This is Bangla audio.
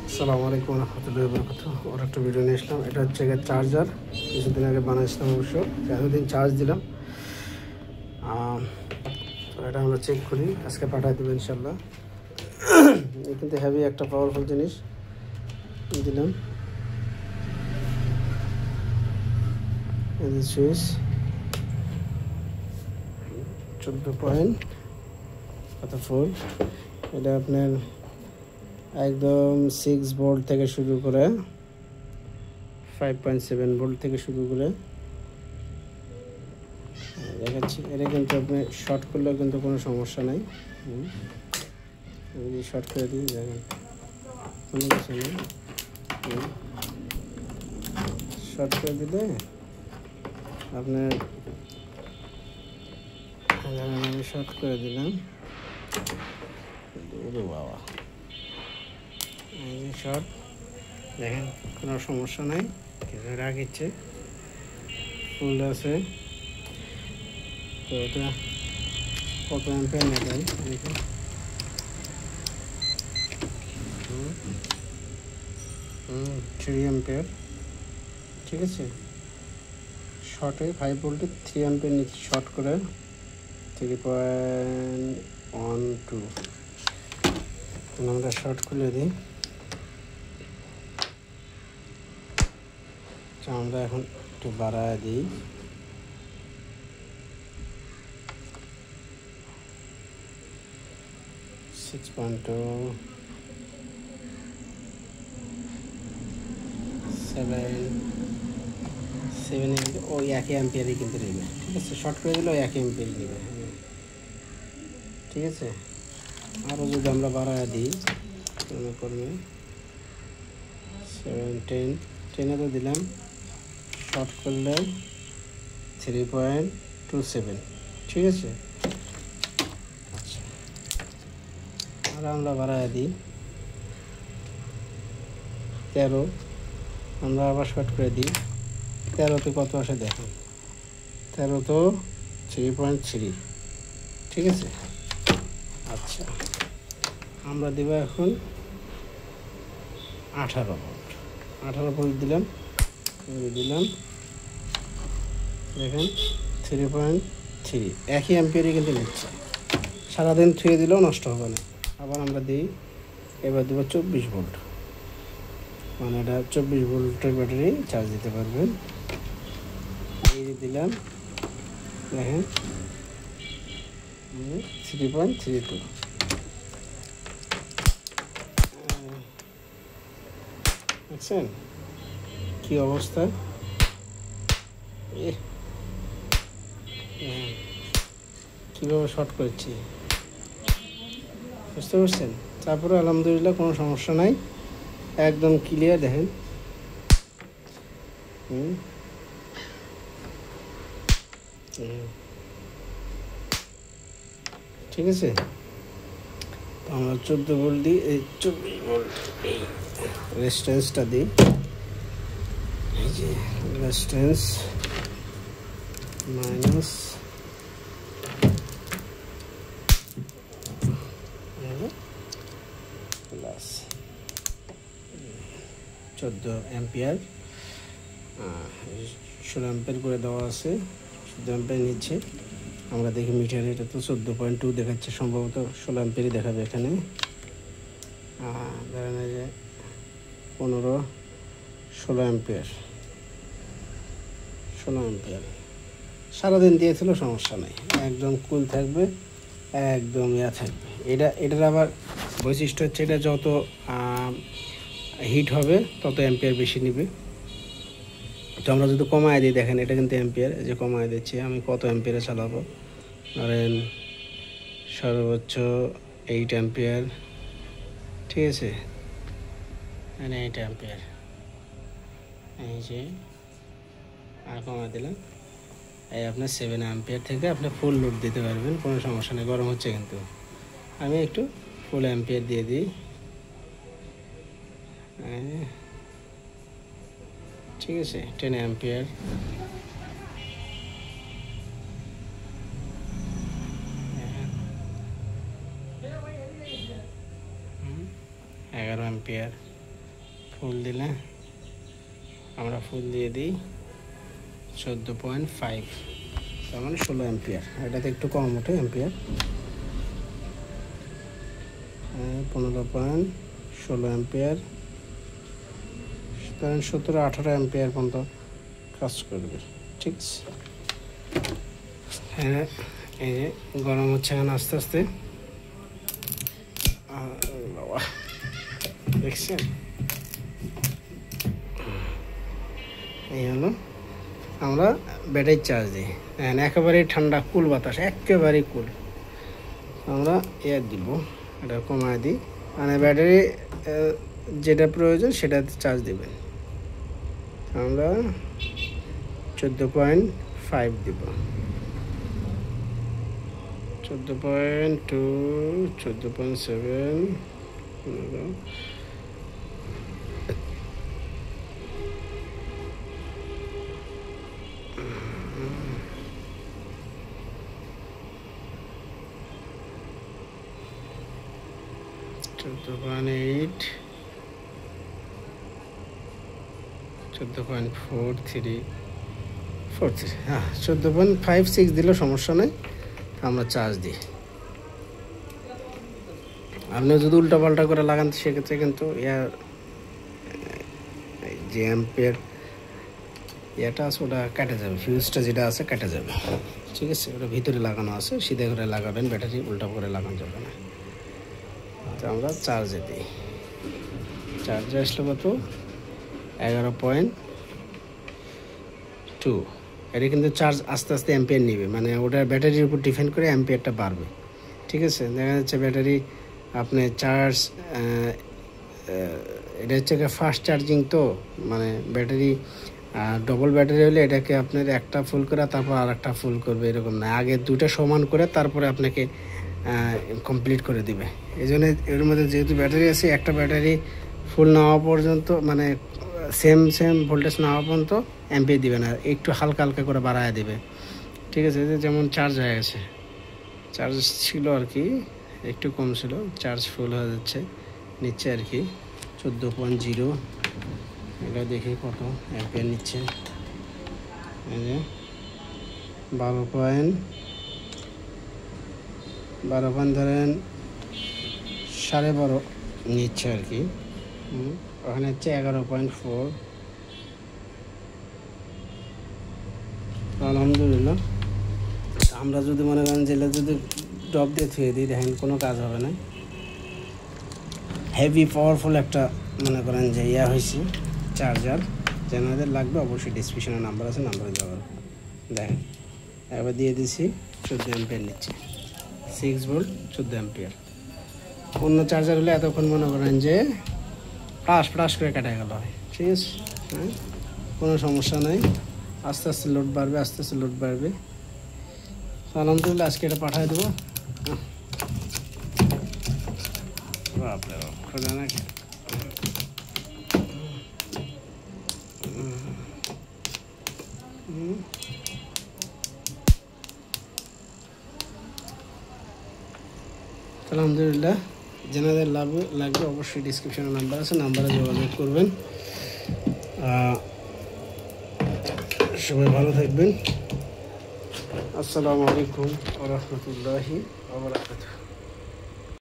আসসালামু আলাইকুম রহমতুল্লাহি ওয়া বারাকাতুহু। ওর একটা ভিডিও নিয়ে আসলাম। এটা হচ্ছে চার্জার, কিছুদিন আগে বানাইছিলাম অবশ্য, এতদিন চার্জ দিলাম। তো এটা আমরা চেক করি, আজকে পাঠাই দেবো ইনশাল্লাহ। কিন্তু হেভি একটা পাওয়ারফুল জিনিস দিলাম। সুইচ 14 পয়েন্ট কত ভোল্ট। এটা আপনার একদম 6 ভোল্ট থেকে শুরু করে 5.7 ভোল্ট থেকে শুরু করে দেখাচ্ছি। এটা কিন্তু আপনি শর্ট করলেও কিন্তু কোনো সমস্যা নাই। আমি যদি শর্ট করে দিই, দেখেন কোনো কিছু নেই। শর্ট করে দিলে আপনার, আমি শর্ট করে দিলাম, বাবা এই যে শর্ট, দেখেন কোনো সমস্যা নাই, কিছু রাখিচ্ছে, ফুল আছে। তো এটা কত অ্যাম্পিয়ার নেবে দেখুন, 3 অ্যাম্পিয়ার। ঠিক আছে, শর্টে 5 ভোল্টে 3 অ্যাম্পিয়ার নিচ্ছে, শর্ট করে 3.12। আমরা শর্ট খুলে দিই। আমরা এখন একটু বাড়ায় দিই। সেভেন ওই একই অ্যাম্পিয়ারই কিন্তু নেবে। ঠিক আছে, শর্ট করে দিলে ওই একই অ্যাম্পিয়ারই নেবে। ঠিক আছে, আরও যদি আমরা বাড়ায় দিই মনে করবে 7, 10, 10 তো দিলাম, শর্ট করলে 3.27। ঠিক আছে, আচ্ছা আর আমরা বাড়ায় দিই 13, আমরা আবার শর্ট করে দিই 13তে কত আসে দেখেন, 13 তো 3.3। ঠিক আছে, আচ্ছা আমরা দেব এখন 18 ভোল্ট। 18 ভোল্ট দিলাম, দেখেন 3.3, একই অ্যাম্পিয়ারই কিন্তু নিচ্ছে। সারাদিন থুয়ে দিলেও নষ্ট হবে না। আবার আমরা দিই, এবার দেবো 24 ভোল্ট, মানে এটা 24 ভোল্টের ব্যাটারি চার্জ দিতে পারবেন। এই দিলাম, দেখেন 3.32। দেখছেন কি অবস্থা, কীভাবে শর্ট করছি, বুঝতে পারছেন? তারপরে আলহামদুলিল্লাহ কোনো সমস্যা নাই, একদম ক্লিয়ার। দেখেন ঠিক আছে, তো আমরা 14 ভোল্ট দিই, এই 24 ভোল্ট এই রেজিস্ট্যান্সটা দিই। এই যে resistance minus plus 14 ampere, 16 ampere করে দেওয়া আছে, 14 অ্যাম্পিয়ার নিচ্ছে। আমরা দেখি মিটারে, এটা তো 14.2 দেখাচ্ছে, সম্ভবত 16 অ্যাম্পিয়ারই দেখাবে এখানে। ধরেন এই যে 16 অ্যাম্পিয়ার, 16 অ্যাম্পিয়ার সারাদিন দিয়েছিল, সমস্যা নেই, একদম কুল থাকবে, একদম থাকবে। এটার আবার বৈশিষ্ট্য হচ্ছে, এটা যত হিট হবে তত অ্যাম্পিয়ার বেশি নেবে। তো আমরা যদি কমায় দিই, দেখেন এটা কিন্তু অ্যাম্পিয়ার, যে কমায় দিচ্ছি আমি, কত অ্যাম্পিয়ারে চালাবো, ধরেন সর্বোচ্চ 8 অ্যাম্পিয়ার। ঠিক আছে, 8 অ্যাম্পিয়ার, এই যে আর কমায় দিলাম, এই আপনার 7 অ্যাম্পিয়ার থেকে আপনি ফুল লোড দিতে পারবেন, কোনো সমস্যা নেই। গরম হচ্ছে কিন্তু, আমি একটু ফুল অ্যাম্পিয়ার দিয়ে দিই। ঠিক আছে, 10 অ্যাম্পিয়ার, 11 অ্যাম্পিয়ার, ফুল দিলে আমরা ফুল দিয়ে দিই 14.5, তার মানে 16 অ্যাম্পিয়ার। এটাতে একটু কম ওঠে অ্যাম্পিয়ার। 15.16 অ্যাম্পিয়ার, ধরেন 17-18 অ্যাম্পিয়ার পর্যন্ত কাজ করবে। ঠিক আছে, হ্যাঁ এই যে গরম হচ্ছে এখন আস্তে আস্তে। বাবা দেখছেন, এই হলো আমরা ব্যাটারি চার্জ দিই। হ্যাঁ একেবারেই ঠান্ডা কুল বাতাস, একেবারেই কুল। আমরা এয়ার দিব, এটা কমায় দিই, মানে ব্যাটারি যেটা প্রয়োজন সেটাতে চার্জ দেবেন। আমরা 14.5 দিব, 14.2, 14.7, 14.8, 14.43, হ্যাঁ 14.56 দিলেও সমস্যা নেই, আমরা চার্জ দিই। আপনি যদি উল্টা পাল্টা করে লাগান সেক্ষেত্রে কিন্তু ইয়ার যে অ্যাম্পিয়ার এটা আছে ওটা কেটে যাবে, ফিউজটা যেটা আছে কেটে যাবে। ঠিক আছে, ওটা ভিতরে লাগানো আছে, সিধে করে লাগাবেন, ব্যাটারি উল্টা করে লাগানো যাবে না। তো আমরা চার্জে দিই, চার্জে আসলে কত 11.2। এটা কিন্তু চার্জ আস্তে আস্তে অ্যাম্পিয়ার নেবে, মানে ওটার ব্যাটারির উপর ডিপেন্ড করে অ্যাম্পিয়ারটা বাড়বে। ঠিক আছে, দেখা যাচ্ছে ব্যাটারি আপনি চার্জ, এটা হচ্ছে ফাস্ট চার্জিং, তো মানে ব্যাটারি ডবল ব্যাটারি হলে এটাকে আপনার একটা ফুল করে তারপর আর একটা ফুল করবে, এরকম না, আগে দুটো সমান করে তারপরে আপনাকে কমপ্লিট করে দিবে। এই জন্য এর মধ্যে যেহেতু ব্যাটারি আছে, একটা ব্যাটারি ফুল না হওয়া পর্যন্ত, মানে সেম ভোল্টেজ না হওয়া পর্যন্ত অ্যাম্পিয়ার দিবে না, একটু হালকা হালকা করে বাড়ায় দেবে। ঠিক আছে, যেমন চার্জ হয়ে গেছে, চার্জ ছিল আর কি একটু কম ছিল, চার্জ ফুল হয়ে যাচ্ছে নিচ্ছে আর কি 14.0। এটা দেখি কত অ্যাম্পিয়ার নিচ্ছে, এই যে 12 ধরেন 12.5 নিচ্ছে আর কি। ওখানে হচ্ছে 11.4। আলহামদুলিল্লাহ। আমরা যদি মনে করেন জেলে যদি ড্রপ দিয়ে থুয়ে দিই, দেখেন কোনো কাজ হবে না। হেভি পাওয়ারফুল একটা মনে করেন যে হয়েছে চার্জার, যাদের লাগবে অবশ্যই ডিসক্রিপশনে নাম্বার আছে, নাম্বারে যাওয়ার দেখেন। একবার দিয়ে দিছি 14 অ্যাম্পিয়ার নিচ্ছে, 6 ভোল্ট 14 অ্যাম্পিয়ার। অন্য চার্জার হলে এতক্ষণ মনে করেন যে ফ্লাশ করে কাটা গেল হয়। ঠিক আছে, হ্যাঁ কোনো সমস্যা নাই, আস্তে আস্তে লোড বাড়বে, আস্তে আস্তে লোড বাড়বে। আলহামদুলিল্লাহ আজকে এটা পাঠিয়ে দেবো। বাপরে বাপ, খোঁজা নাকি আলহামদুলিল্লাহ। যাদের লাগবে অবশ্যই ডিসক্রিপশনে নাম্বার আছে, নাম্বারে যোগাযোগ করবেন। সবাই ভালো থাকবেন। আসসালামু আলাইকুম ওয়া রাহমাতুল্লাহি ওয়া বারাকাতুহু।